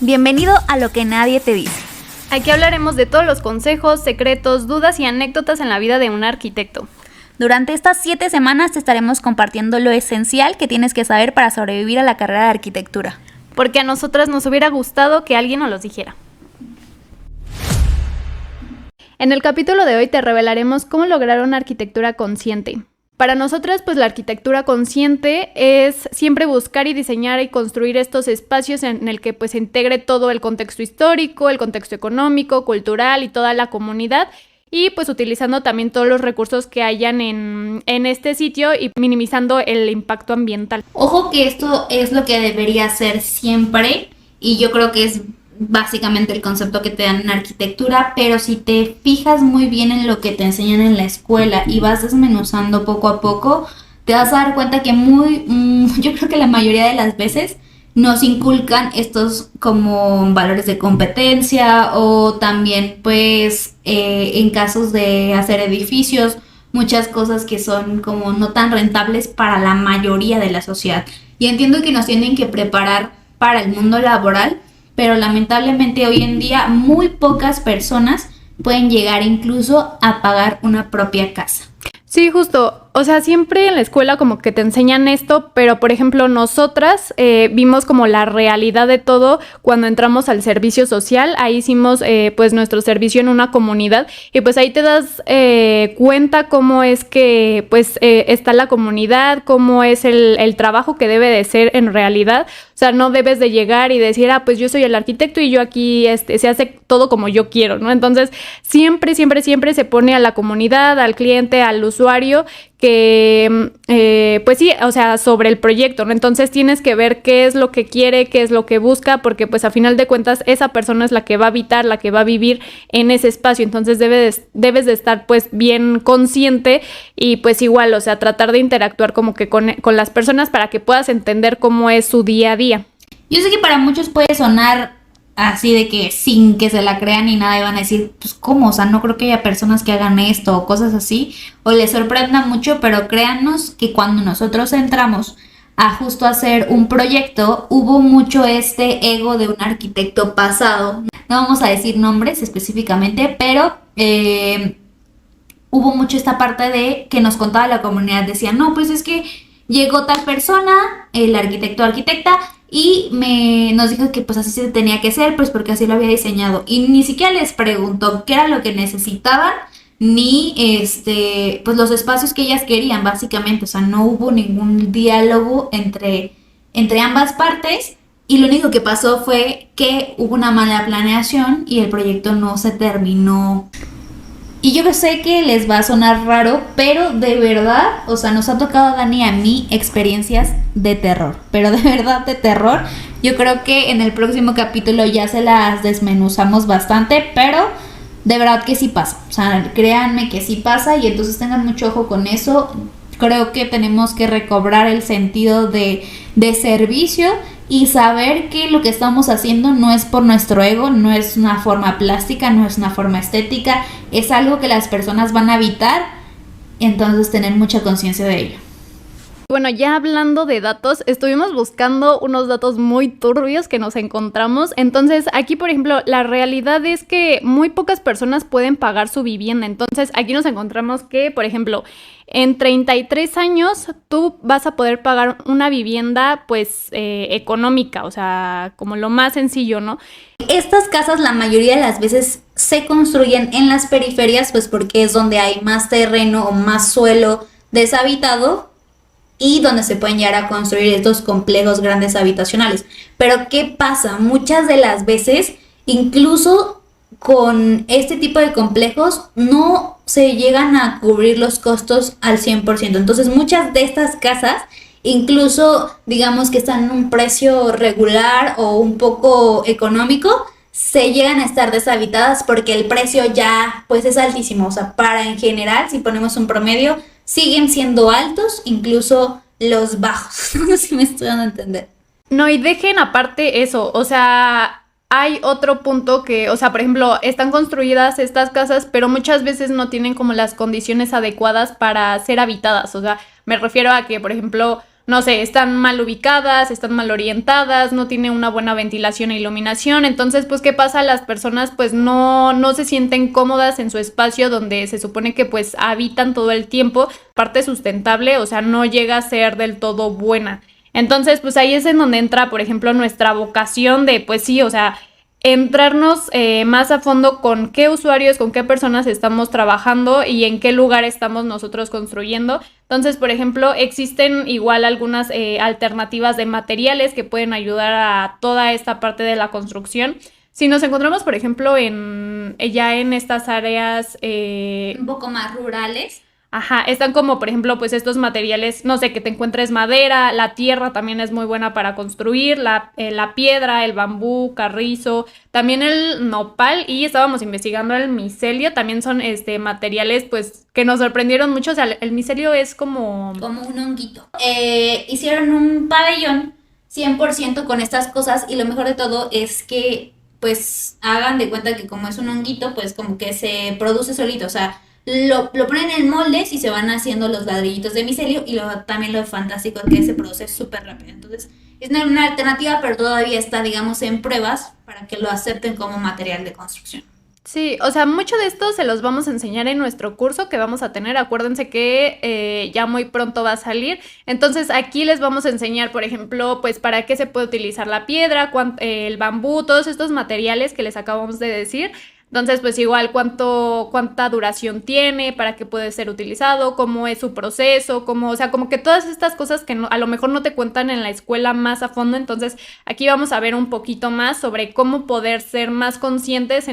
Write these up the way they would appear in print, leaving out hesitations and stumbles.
Bienvenido a Lo que nadie te dice. Aquí hablaremos de todos los consejos, secretos, dudas y anécdotas en la vida de un arquitecto. Durante estas 7 semanas te estaremos compartiendo lo esencial que tienes que saber para sobrevivir a la carrera de arquitectura. Porque a nosotras nos hubiera gustado que alguien nos los dijera. En el capítulo de hoy te revelaremos cómo lograr una arquitectura consciente. Para nosotras, pues la arquitectura consciente es siempre buscar y diseñar y construir estos espacios en el que pues se integre todo el contexto histórico, el contexto económico, cultural y toda la comunidad, y pues utilizando también todos los recursos que hayan en este sitio y minimizando el impacto ambiental. Ojo que esto es lo que debería ser siempre, y yo creo que es básicamente el concepto que te dan en arquitectura, pero si te fijas muy bien en lo que te enseñan en la escuela y vas desmenuzando poco a poco, te vas a dar cuenta que yo creo que la mayoría de las veces nos inculcan estos como valores de competencia, o también pues en casos de hacer edificios, muchas cosas que son como no tan rentables para la mayoría de la sociedad. Y entiendo que nos tienen que preparar para el mundo laboral, pero lamentablemente hoy en día muy pocas personas pueden llegar incluso a pagar una propia casa. Sí, justo. O sea, siempre en la escuela como que te enseñan esto, pero por ejemplo nosotras vimos como la realidad de todo cuando entramos al servicio social. Ahí hicimos pues nuestro servicio en una comunidad y pues ahí te das cuenta cómo es que pues está la comunidad, cómo es el trabajo que debe de ser en realidad. O sea, no debes de llegar y decir, pues yo soy el arquitecto y yo aquí se hace todo como yo quiero, ¿no? Entonces siempre se pone a la comunidad, al cliente, al usuario, que pues sí, o sea, sobre el proyecto, ¿no? Entonces tienes que ver qué es lo que quiere, qué es lo que busca, porque pues a final de cuentas esa persona es la que va a habitar, la que va a vivir en ese espacio. Entonces debes de estar pues bien consciente y pues igual, o sea, tratar de interactuar como que con las personas para que puedas entender cómo es su día a día. Yo sé que para muchos puede sonar así de que sin que se la crean ni nada, y van a decir, pues ¿cómo? O sea, no creo que haya personas que hagan esto o cosas así, o les sorprenda mucho, pero créannos que cuando nosotros entramos a justo hacer un proyecto, hubo mucho este ego de un arquitecto pasado. No vamos a decir nombres específicamente, pero hubo mucho esta parte de que nos contaba la comunidad, decía, no, pues es que llegó tal persona, el arquitecto o arquitecta, y nos dijo que pues así se tenía que ser, pues porque así lo había diseñado. Y ni siquiera les preguntó qué era lo que necesitaban, ni pues los espacios que ellas querían, básicamente. O sea, no hubo ningún diálogo entre ambas partes, y lo único que pasó fue que hubo una mala planeación y el proyecto no se terminó. Y yo sé que les va a sonar raro, pero de verdad, o sea, nos ha tocado a Dani y a mí experiencias de terror, pero de verdad de terror. Yo creo que en el próximo capítulo ya se las desmenuzamos bastante, pero de verdad que sí pasa. O sea, créanme que sí pasa, y entonces tengan mucho ojo con eso. Creo que tenemos que recobrar el sentido de servicio y saber que lo que estamos haciendo no es por nuestro ego, no es una forma plástica, no es una forma estética, es algo que las personas van a habitar, entonces tener mucha conciencia de ello. Bueno, ya hablando de datos, estuvimos buscando unos datos muy turbios que nos encontramos. Entonces, aquí, por ejemplo, la realidad es que muy pocas personas pueden pagar su vivienda. Entonces, aquí nos encontramos que, por ejemplo, en 33 años tú vas a poder pagar una vivienda, pues, económica, o sea, como lo más sencillo, ¿no? Estas casas la mayoría de las veces se construyen en las periferias, pues porque es donde hay más terreno o más suelo deshabitado, y donde se pueden llegar a construir estos complejos grandes habitacionales. Pero ¿qué pasa? Muchas de las veces, incluso con este tipo de complejos, no se llegan a cubrir los costos al 100%. Entonces muchas de estas casas, incluso digamos que están en un precio regular o un poco económico, se llegan a estar deshabitadas porque el precio ya pues es altísimo. O sea, para en general, si ponemos un promedio, siguen siendo altos, incluso los bajos. No sé si me estoy dando a entender. No, y dejen aparte eso, o sea, hay otro punto que, o sea, por ejemplo, están construidas estas casas, pero muchas veces no tienen como las condiciones adecuadas para ser habitadas. O sea, me refiero a que, por ejemplo, no sé, están mal ubicadas, están mal orientadas, no tiene una buena ventilación e iluminación. Entonces, pues, ¿qué pasa? Las personas pues no se sienten cómodas en su espacio donde se supone que pues habitan todo el tiempo. Parte sustentable, o sea, no llega a ser del todo buena. Entonces, pues ahí es en donde entra, por ejemplo, nuestra vocación de, pues sí, o sea, entrarnos más a fondo con qué usuarios, con qué personas estamos trabajando y en qué lugar estamos nosotros construyendo. Entonces, por ejemplo, existen igual algunas alternativas de materiales que pueden ayudar a toda esta parte de la construcción. Si nos encontramos, por ejemplo, ya en estas áreas un poco más rurales. Ajá, están como, por ejemplo, pues estos materiales, no sé, que te encuentres madera, la tierra también es muy buena para construir, la piedra, el bambú, carrizo, también el nopal, y estábamos investigando el micelio, también son materiales pues que nos sorprendieron mucho. O sea, el micelio es como un honguito. Hicieron un pabellón 100% con estas cosas, y lo mejor de todo es que pues hagan de cuenta que como es un honguito, pues como que se produce solito, o sea, lo ponen en moldes y se van haciendo los ladrillitos de micelio, y también lo fantástico es que se produce súper rápido. Entonces es una alternativa, pero todavía está, digamos, en pruebas para que lo acepten como material de construcción. Sí, o sea, mucho de esto se los vamos a enseñar en nuestro curso que vamos a tener. Acuérdense que ya muy pronto va a salir. Entonces aquí les vamos a enseñar, por ejemplo, pues para qué se puede utilizar la piedra, el bambú, todos estos materiales que les acabamos de decir. Entonces, pues igual cuánta duración tiene, para qué puede ser utilizado, cómo es su proceso, o sea, como que todas estas cosas que a lo mejor no te cuentan en la escuela más a fondo. Entonces, aquí vamos a ver un poquito más sobre cómo poder ser más conscientes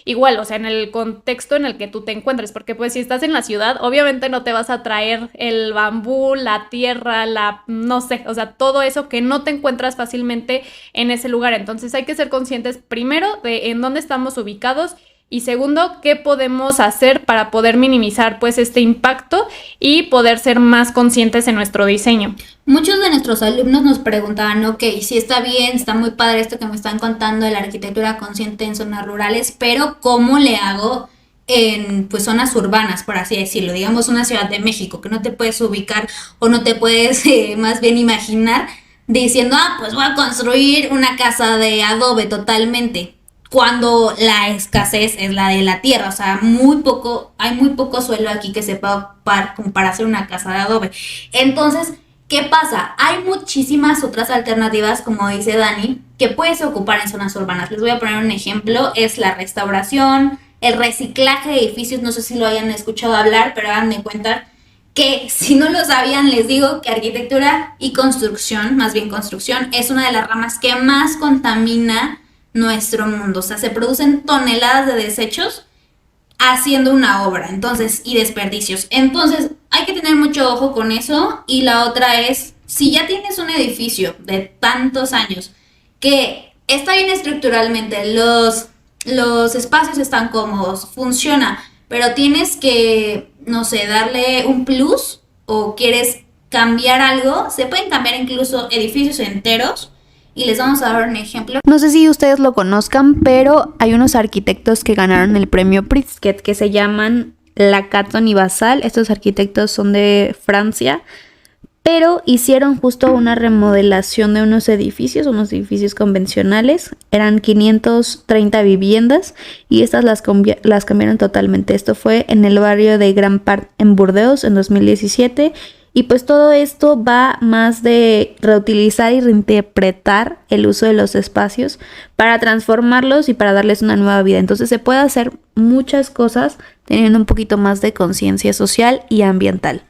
igual, o sea, en el contexto en el que tú te encuentres, porque pues si estás en la ciudad, obviamente no te vas a traer el bambú, la tierra, no sé, o sea, todo eso que no te encuentras fácilmente en ese lugar. Entonces hay que ser conscientes primero de en dónde estamos ubicados, y segundo, qué podemos hacer para poder minimizar pues este impacto y poder ser más conscientes en nuestro diseño. Muchos de nuestros alumnos nos preguntaban, ok, sí está bien, está muy padre esto que me están contando de la arquitectura consciente en zonas rurales, pero ¿cómo le hago en pues zonas urbanas, por así decirlo? Digamos una Ciudad de México, que no te puedes ubicar o no te puedes más bien imaginar diciendo, pues voy a construir una casa de adobe totalmente, cuando la escasez es la de la tierra. O sea, hay muy poco suelo aquí que se pueda ocupar como para hacer una casa de adobe. Entonces, ¿qué pasa? Hay muchísimas otras alternativas, como dice Dani, que puedes ocupar en zonas urbanas. Les voy a poner un ejemplo, es la restauración, el reciclaje de edificios. No sé si lo hayan escuchado hablar, pero hagan de cuenta que si no lo sabían, les digo que arquitectura y construcción, más bien construcción, es una de las ramas que más contamina nuestro mundo. O sea, se producen toneladas de desechos haciendo una obra, entonces, y desperdicios. Entonces, hay que tener mucho ojo con eso. Y la otra es, si ya tienes un edificio de tantos años que está bien estructuralmente, los espacios están cómodos, funciona, pero tienes que, no sé, darle un plus o quieres cambiar algo, se pueden cambiar incluso edificios enteros. Y les vamos a dar un ejemplo. No sé si ustedes lo conozcan, pero hay unos arquitectos que ganaron el premio Pritzker que se llaman Lacaton y Basal. Estos arquitectos son de Francia, pero hicieron justo una remodelación de unos edificios convencionales. Eran 530 viviendas y estas las cambiaron totalmente. Esto fue en el barrio de Grand Parc en Burdeos en 2017. Y pues todo esto va más de reutilizar y reinterpretar el uso de los espacios para transformarlos y para darles una nueva vida. Entonces se puede hacer muchas cosas teniendo un poquito más de conciencia social y ambiental.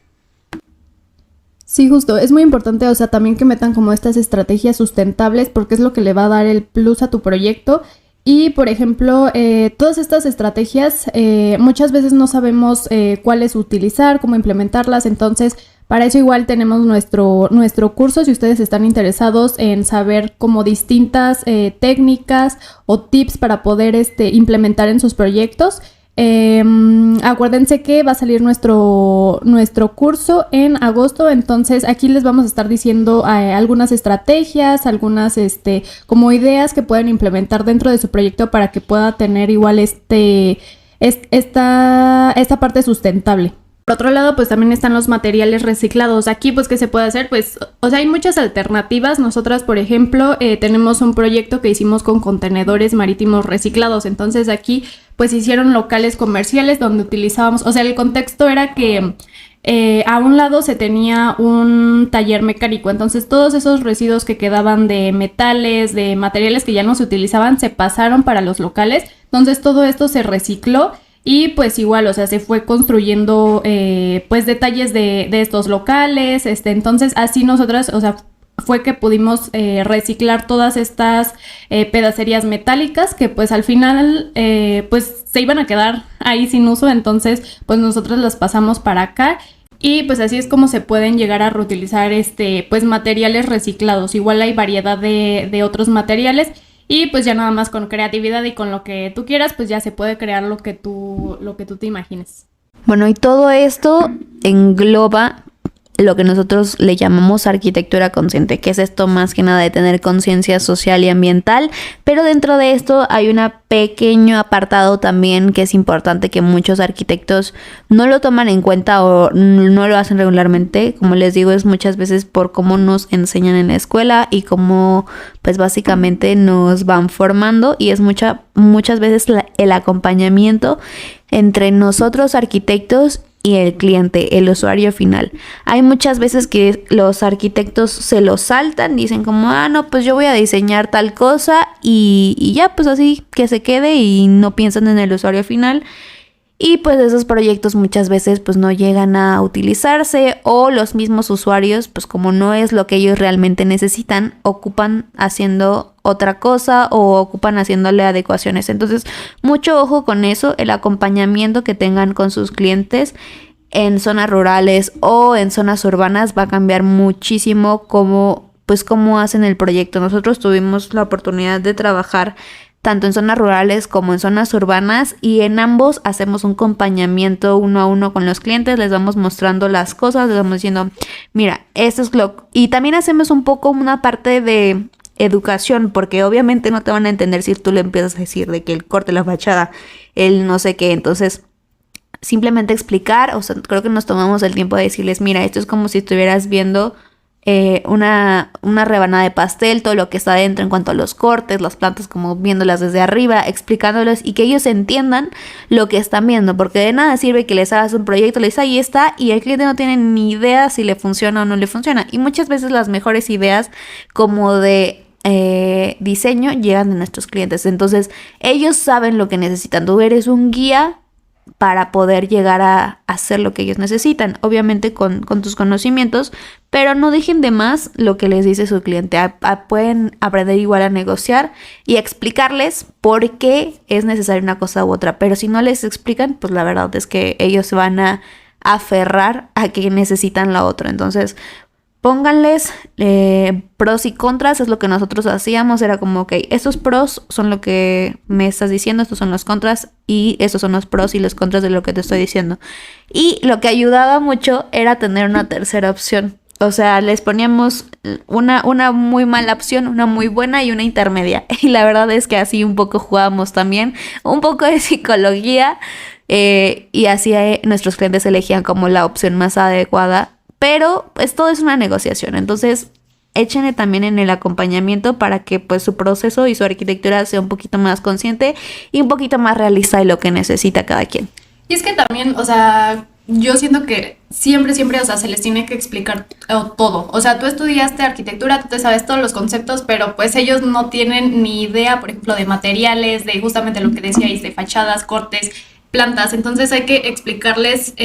Sí, justo, es muy importante, o sea, también que metan como estas estrategias sustentables, porque es lo que le va a dar el plus a tu proyecto. Y, por ejemplo, todas estas estrategias muchas veces no sabemos cuáles utilizar, cómo implementarlas. Entonces, para eso igual tenemos nuestro curso. Si ustedes están interesados en saber como distintas técnicas o tips para poder implementar en sus proyectos, acuérdense que va a salir nuestro curso en agosto. Entonces aquí les vamos a estar diciendo algunas estrategias, algunas como ideas que pueden implementar dentro de su proyecto para que pueda tener igual esta parte sustentable. Por otro lado, pues también están los materiales reciclados. Aquí, pues, ¿qué se puede hacer? Pues, o sea, hay muchas alternativas. Nosotras, por ejemplo, tenemos un proyecto que hicimos con contenedores marítimos reciclados. Entonces, aquí, pues, hicieron locales comerciales donde utilizábamos... O sea, el contexto era que a un lado se tenía un taller mecánico. Entonces, todos esos residuos que quedaban de metales, de materiales que ya no se utilizaban, se pasaron para los locales. Entonces, todo esto se recicló. Y pues igual, o sea, se fue construyendo pues detalles de estos locales, entonces así nosotras, o sea, fue que pudimos reciclar todas estas pedacerías metálicas que pues al final pues se iban a quedar ahí sin uso, entonces pues nosotros las pasamos para acá. Y pues así es como se pueden llegar a reutilizar pues materiales reciclados. Igual hay variedad de otros materiales. Y pues ya nada más con creatividad y con lo que tú quieras, pues ya se puede crear lo que tú te imagines. Bueno, y todo esto engloba lo que nosotros le llamamos arquitectura consciente, que es esto más que nada de tener conciencia social y ambiental, pero dentro de esto hay un pequeño apartado también que es importante, que muchos arquitectos no lo toman en cuenta o no lo hacen regularmente. Como les digo, es muchas veces por cómo nos enseñan en la escuela y cómo pues básicamente nos van formando, y es muchas veces el acompañamiento entre nosotros arquitectos y el cliente, el usuario final. Hay muchas veces que los arquitectos se lo saltan, dicen como, no, pues yo voy a diseñar tal cosa y ya, pues así que se quede, y no piensan en el usuario final. Y pues esos proyectos muchas veces pues no llegan a utilizarse, o los mismos usuarios, pues como no es lo que ellos realmente necesitan, ocupan haciendo otra cosa o ocupan haciéndole adecuaciones. Entonces, mucho ojo con eso, el acompañamiento que tengan con sus clientes en zonas rurales o en zonas urbanas va a cambiar muchísimo cómo hacen el proyecto. Nosotros tuvimos la oportunidad de trabajar tanto en zonas rurales como en zonas urbanas, y en ambos hacemos un acompañamiento uno a uno con los clientes, les vamos mostrando las cosas, les vamos diciendo, mira, esto es lo... Y también hacemos un poco una parte de educación, porque obviamente no te van a entender si tú le empiezas a decir de que el corte, la fachada, el no sé qué. Entonces, simplemente explicar, o sea, creo que nos tomamos el tiempo de decirles, mira, esto es como si estuvieras viendo una rebanada de pastel, todo lo que está dentro en cuanto a los cortes, las plantas, como viéndolas desde arriba, explicándoles, y que ellos entiendan lo que están viendo, porque de nada sirve que les hagas un proyecto, les ahí está, y el cliente no tiene ni idea si le funciona o no le funciona. Y muchas veces las mejores ideas como de diseño llegan de nuestros clientes, entonces ellos saben lo que necesitan. Tú eres un guía para poder llegar a hacer lo que ellos necesitan, obviamente con tus conocimientos, pero no dejen de más lo que les dice su cliente. Pueden aprender igual a negociar y explicarles por qué es necesaria una cosa u otra, pero si no les explican, pues la verdad es que ellos se van a aferrar a que necesitan la otra. Entonces, pónganles pros y contras, es lo que nosotros hacíamos, era como, ok, estos pros son lo que me estás diciendo, estos son los contras, y estos son los pros y los contras de lo que te estoy diciendo. Y lo que ayudaba mucho era tener una tercera opción, o sea, les poníamos una muy mala opción, una muy buena y una intermedia, y la verdad es que así un poco jugábamos también, un poco de psicología, y así nuestros clientes elegían como la opción más adecuada. Pero pues todo es una negociación, entonces échenle también en el acompañamiento para que pues su proceso y su arquitectura sea un poquito más consciente y un poquito más realista de lo que necesita cada quien. Y es que también, o sea, yo siento que siempre, o sea, se les tiene que explicar todo. O sea, tú estudiaste arquitectura, tú te sabes todos los conceptos, pero pues ellos no tienen ni idea, por ejemplo, de materiales, de justamente lo que decíais, de fachadas, cortes, plantas. Entonces hay que explicarles,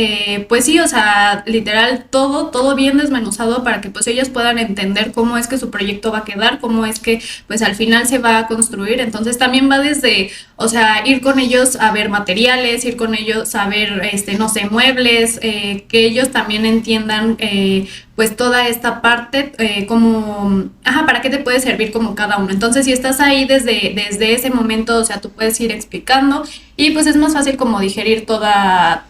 pues sí, o sea, literal todo bien desmenuzado para que pues ellos puedan entender cómo es que su proyecto va a quedar, cómo es que pues al final se va a construir. Entonces también va desde, o sea, ir con ellos a ver materiales, ir con ellos a ver, no sé, muebles, que ellos también entiendan pues toda esta parte, como, para qué te puede servir como cada uno. Entonces, si estás ahí desde ese momento, o sea, tú puedes ir explicando y pues es más fácil como digerir toda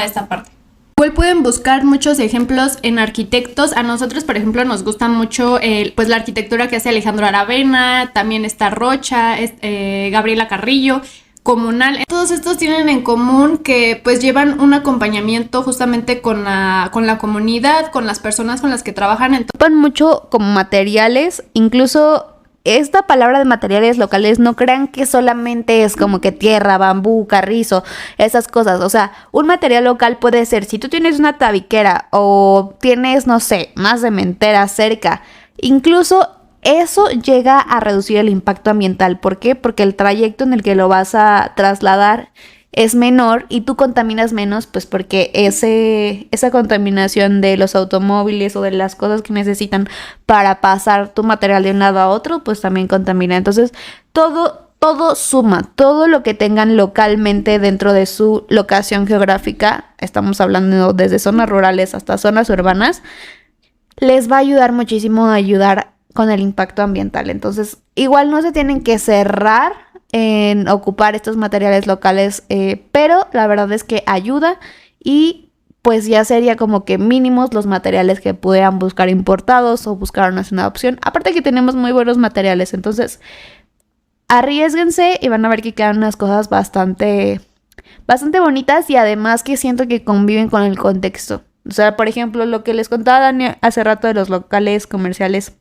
esta parte. Igual pueden buscar muchos ejemplos en arquitectos. A nosotros, por ejemplo, nos gusta mucho pues la arquitectura que hace Alejandro Aravena, también está Rocha, Gabriela Carrillo. comunal. Todos estos tienen en común que pues llevan un acompañamiento justamente con la comunidad, con las personas con las que trabajan. Ocupan mucho como materiales, incluso esta palabra de materiales locales, no crean que solamente es como que tierra, bambú, carrizo, esas cosas. O sea, un material local puede ser, si tú tienes una tabiquera o tienes, no sé, más cementera cerca, incluso eso llega a reducir el impacto ambiental. ¿Por qué? Porque el trayecto en el que lo vas a trasladar es menor y tú contaminas menos, pues porque esa contaminación de los automóviles o de las cosas que necesitan para pasar tu material de un lado a otro, pues también contamina. Entonces, todo suma, todo lo que tengan localmente dentro de su locación geográfica, estamos hablando desde zonas rurales hasta zonas urbanas, les va a ayudar muchísimo a ayudar con el impacto ambiental. Entonces, igual no se tienen que cerrar en ocupar estos materiales locales, pero la verdad es que ayuda y pues ya sería como que mínimos los materiales que puedan buscar importados o buscar una opción. Aparte que tenemos muy buenos materiales, entonces arriésguense y van a ver que quedan unas cosas bastante bonitas y además que siento que conviven con el contexto. O sea, por ejemplo, lo que les contaba Dani hace rato de los locales comerciales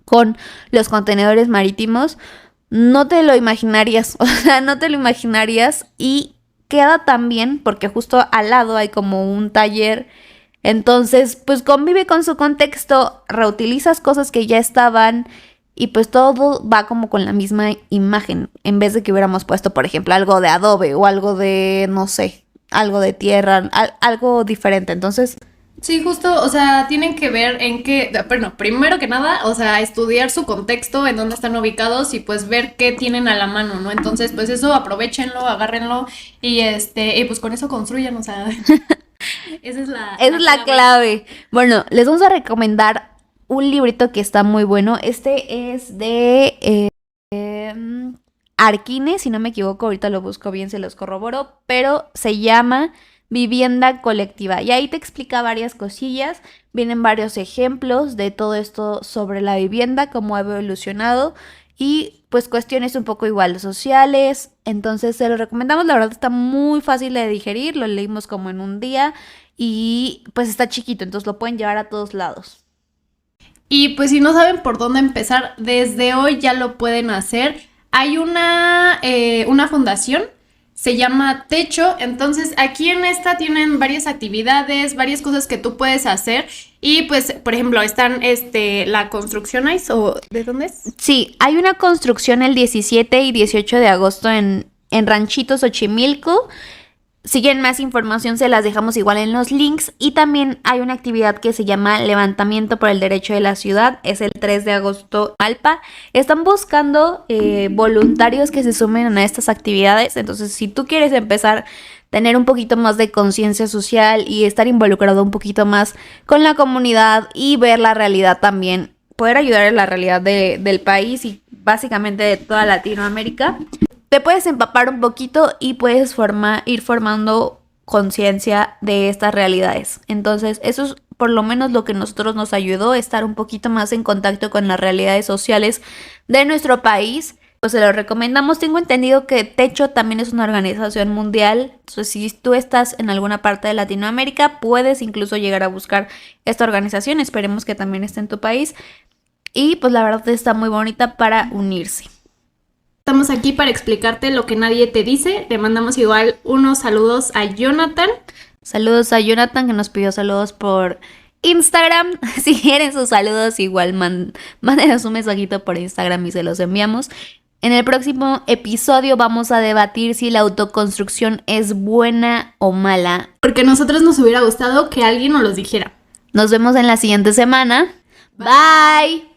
con los contenedores marítimos, no te lo imaginarías, o sea, no te lo imaginarías y queda tan bien porque justo al lado hay como un taller, entonces pues convive con su contexto, reutilizas cosas que ya estaban y pues todo va como con la misma imagen, en vez de que hubiéramos puesto, por ejemplo, algo de adobe o algo de, no sé, algo de tierra, algo diferente, entonces... Sí, justo, o sea, tienen que ver en qué, bueno, primero que nada, o sea, estudiar su contexto, en dónde están ubicados y pues ver qué tienen a la mano, ¿no? Entonces, pues eso, aprovéchenlo, agárrenlo y y pues con eso construyan, o sea, esa es la clave. Bueno, les vamos a recomendar un librito que está muy bueno. Este es de Arquine, si no me equivoco, ahorita lo busco bien, se los corroboro, pero se llama Vivienda Colectiva y ahí te explica varias cosillas, vienen varios ejemplos de todo esto sobre la vivienda, cómo ha evolucionado y pues cuestiones un poco igual sociales, entonces se lo recomendamos, la verdad está muy fácil de digerir, lo leímos como en un día y pues está chiquito, entonces lo pueden llevar a todos lados. Y pues si no saben por dónde empezar, desde hoy ya lo pueden hacer. Hay una fundación, se llama Techo, entonces aquí en esta tienen varias actividades, varias cosas que tú puedes hacer y pues, por ejemplo, están la construcción o ¿de dónde es? Sí, hay una construcción el 17 y 18 de agosto en Ranchito Xochimilco. Si quieren más información se las dejamos igual en los links y también hay una actividad que se llama Levantamiento por el Derecho de la Ciudad, es el 3 de agosto en Alpa. Están buscando voluntarios que se sumen a estas actividades, entonces si tú quieres empezar a tener un poquito más de conciencia social y estar involucrado un poquito más con la comunidad y ver la realidad también, poder ayudar en la realidad del país y básicamente de toda Latinoamérica, te puedes empapar un poquito y puedes ir formando conciencia de estas realidades. Entonces, eso es por lo menos lo que nosotros nos ayudó a estar un poquito más en contacto con las realidades sociales de nuestro país. Pues se lo recomendamos. Tengo entendido que Techo también es una organización mundial. Entonces, si tú estás en alguna parte de Latinoamérica, puedes incluso llegar a buscar esta organización. Esperemos que también esté en tu país. Y pues la verdad está muy bonita para unirse. Estamos aquí para explicarte lo que nadie te dice. Le mandamos igual unos saludos a Jonathan. Saludos a Jonathan que nos pidió saludos por Instagram. Si quieren sus saludos igual mándenos un mensajito por Instagram y se los enviamos. En el próximo episodio vamos a debatir si la autoconstrucción es buena o mala. Porque a nosotros nos hubiera gustado que alguien nos los dijera. Nos vemos en la siguiente semana. Bye.